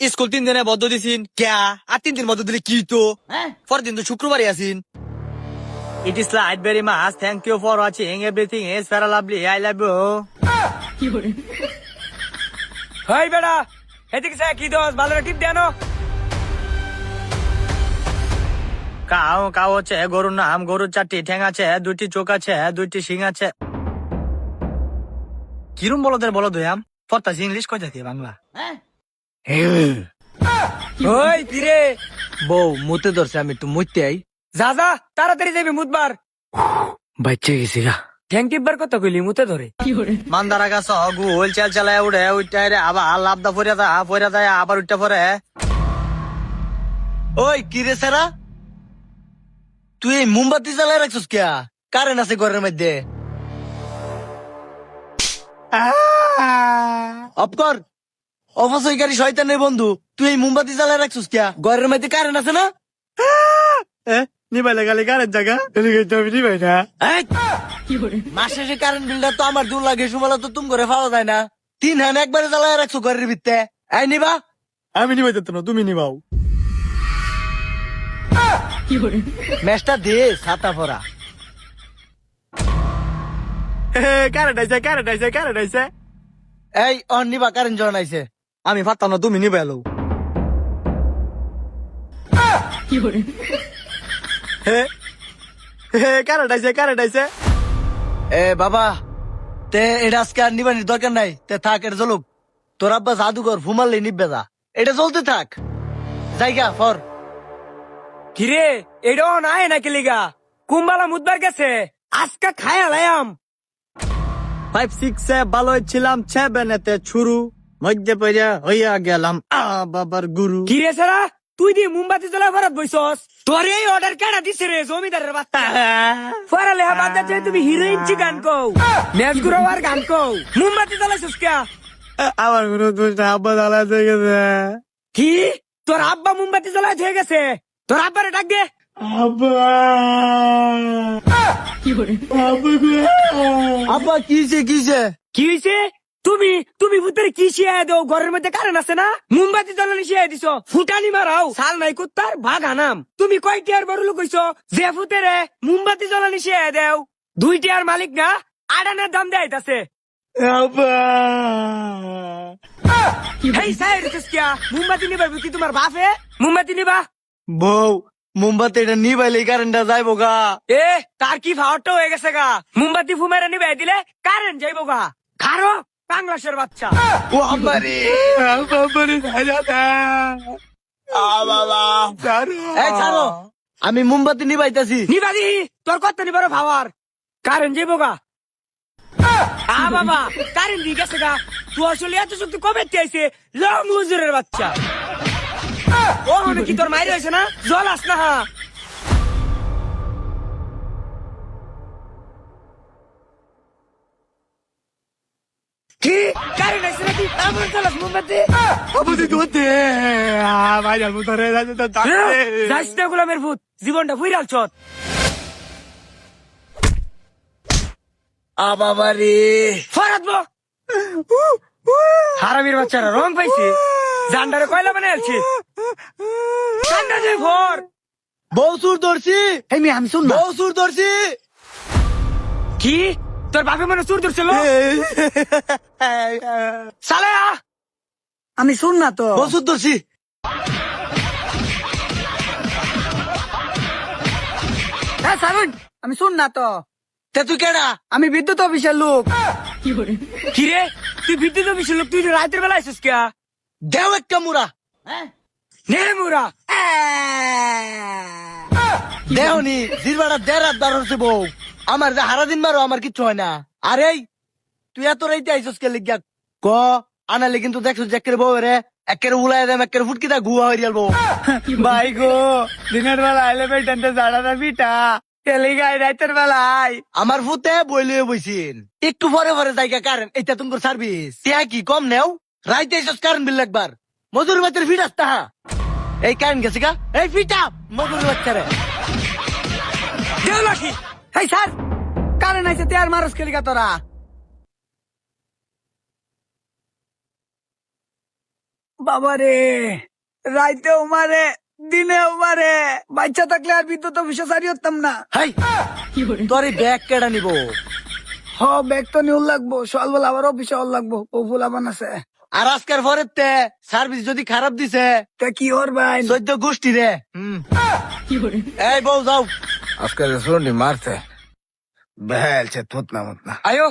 School 3 দিনে বদ্ধ দিছিন ক্যা আর 3 দিন বদ্ধ দিলে কি তো পরের দিন তো শুক্রবারই আসিন। It is like very much. Thank you for watching. Everything is very lovely. I love you. হাই বেড়া এদিকে স্যার কি দোষ ভালো টিপ দেনো কাউ কাউ আছে গরুর নাম গরুর 4টি ঠ্যাং আছে 2টি চোখ আছে 2টি শিং আছে। কিরম বলদের বলদ হইয়াম পড়তাছি ইংলিশ কই থাকে বাংলা। ওই কিরে বউ মুতে ধরছে আমি একটু মুতে আই। যা যা তাড়াতাড়ি যাবি মুতবার বাচ্চা গেছি গা। ঠ্যাং টিপবার কথা কইলি মুতে ধরে মান্দারা গাছ গুল চাল চালায় উড়ে উঠতে রে আবার লাভদা ফরিয়া যায় আবার উঠতে পরে। ওই কিরে সারা তুই এই মোমবাতি জ্বালায় রাখছিস কে কারেন্ট আছে ঘরের মধ্যে অপকর অবশ্যই শয়তানের বন্ধু তুই এই মোমবাতি জ্বালায় রাখছিস কে ঘরের মধ্যে কারেন্ট আছে না নিবাইলে গালি কারেন্ট জায়গা নিবাই না মাস শেষে কারেন্ট বিলটা তো আমার দূর লাগে সুমালা তো তুম করে পাওয়া যায় না 3 হান একবারে জ্বালায় রাখছো ঘরের ভিত্তে এই নিবা আমি নিবাই দিত না তুমি নিবাও ম্যাচটা দে ছাতা পরা কারেন্ট আইছে এই অন নিবা কারেন্ট জন আইছে আমি পারতাম না তুমি নিবা এলো কারেন্ট আইছে এ বাবা তে এটা আজকে আর নিবানির দরকার নাই তে থাক এটা চলুক তোর আব্বা জাদুঘর ফুমাল্লে নিবে যা এটা চলতে থাক জায়গা ফর কিরে এটাও নাই না কিলিগা কুম্বালা মুতবার গেছে আজকে খায়া লায়াম 5-6 এ ভালো ছিলাম 7 এতে ছুরু মধ্যে পড়ে হইয়া গেলাম বাবার গুরু। কিরে সারা তুই দিয়ে মোমবাতি জ্বলা ভারত বইছস তোর এই অর্ডার কেডা দিছে রে জমিদারের বাচ্চা পড়ালে বাদ দে তুমি হিরোইন চি গান কও ম্যাচ গুরাওয়ার গান কও মোমবাতি জ্বলাইছস কে আমার কোনো দোষ না আব্বা জ্বালা হয়ে গেছে। কি তোর আব্বা মোমবাতি জ্বলাই হয়ে গেছে তোর আব্বারে ডাক দে আব্বা কিছে কি হইছে তুমি তুমি ভূতের কি শিয়াই দাও ঘরের মধ্যে কারেন্ট আছে না মোমবাতি জ্বালানি শিয়াই দিছো ফুটানি মারাও সাল নাই কুত্তার ভাগ আনাম তুমি কয়টি আর বড় লোক হইছো যে ভূতেরে মোমবাতি জ্বালানি শিয়াই দাও 2টি আর মালিক না আড়ানের দাম দেয়াইতাছে হেই সাইড কিয়া মোমবাতি নিবার কি তোমার বাপে মোমবাতি নিবা বউ মোমবাতি এটা নিবাইলে কারেন্টটা যাইবো গা। এ তার কি ভাওয়ারটা হয়ে গেছে গা মোমবাতি ফুমেরা নিবাই দিলে কারেন্ট যাইবো গা খারো বাংলাদেশের বাচ্চা ও আমারে এই ছাড়ো আমি মোমবাতি নিবাইতাছি নিবাদি তোর কত নিবার ভাওয়ার কারেন্ট যাইবো গা বাবা কারেন্ট দিয়ে গেছে গা তুই আসলে এত শক্তি কবে আইছে লং হুজুরের বাচ্চা ও হনে কি তোর মাইরে হয়েছে না জল আস না হা কি কারেন্ট আইছে নাকি আমার চালাস মোমবাতি যাইস না গোলামের ভূত জীবনটা ফুইরাল চত বাবারে ফরাত হারামির বাচ্চারা রং পাইছে জান্ডারে কয়লা বানাই আলছে জান্ডা যে ভর বউ সুর ধরছি আমি শুন না বউ সুর ধরছি কি তোর বাপে মনে চুর ধরছিল সালে আমি শুন না তো বউ সুর ধরছি সারুন আমি শুন না তো তে তুই কেডা আমি বিদ্যুৎ অফিসের লোক। কি রে তুই বিদ্যুৎ অফিসের লোক তুই রাতের বেলা আইসিস কে দেও একটা মুরা নে মুরা দেহনি জিরবাড়া দেড় রাত বার হচ্ছে বউ আমার যে হারা দিন মারো আমার কিচ্ছু হয় না। আরে তুই এত রাইতে আইসস কে লিখিয়া ক আনালে কিন্তু দেখছো যে একের বউ রে একের উলাই দেম একের ফুটকিটা গুয়া হয়ে গেল ভাই গো দিনের বেলা আইলে ভাই টানতে জানা না বিটা তেলে গাই রাতের বেলায় আমার ফুতে বইলে বইছিন একটু পরে পরে জায়গা কারেন্ট এটা তোমার সার্ভিস টিয়া কি কম নেও রাইতে এসস কারেন্ট বিল একবার মজুর বাচ্চার ফিট আসতা এই কারেন্ট গেছে গা এই ফিটা মজুর বাচ্চারে দেও লাখি এই স্যার কারেন্ট আইছে তে আর মারস খেলিকা তোরা বাবারে রাইতেও মারে দিনেও মারে বাচ্চা থাকলে আর বিদ্যুৎ অফিসে সারি হতাম না। হাই তোর এই ব্যাগ কেডা নিব? হ ব্যাগ তো নিউল লাগবো, সকালবেলা আবার অফিসে অল লাগবো, ও ফুলা বানাছে। আর আজকের পরের তে সার্ভিস যদি খারাপ দিছে তা কি ওর ভাই 14 গোষ্ঠী রে। এই বউ যাও। আজকে শুনি মারছে বেলছে থুতনা মুতনা আয়ো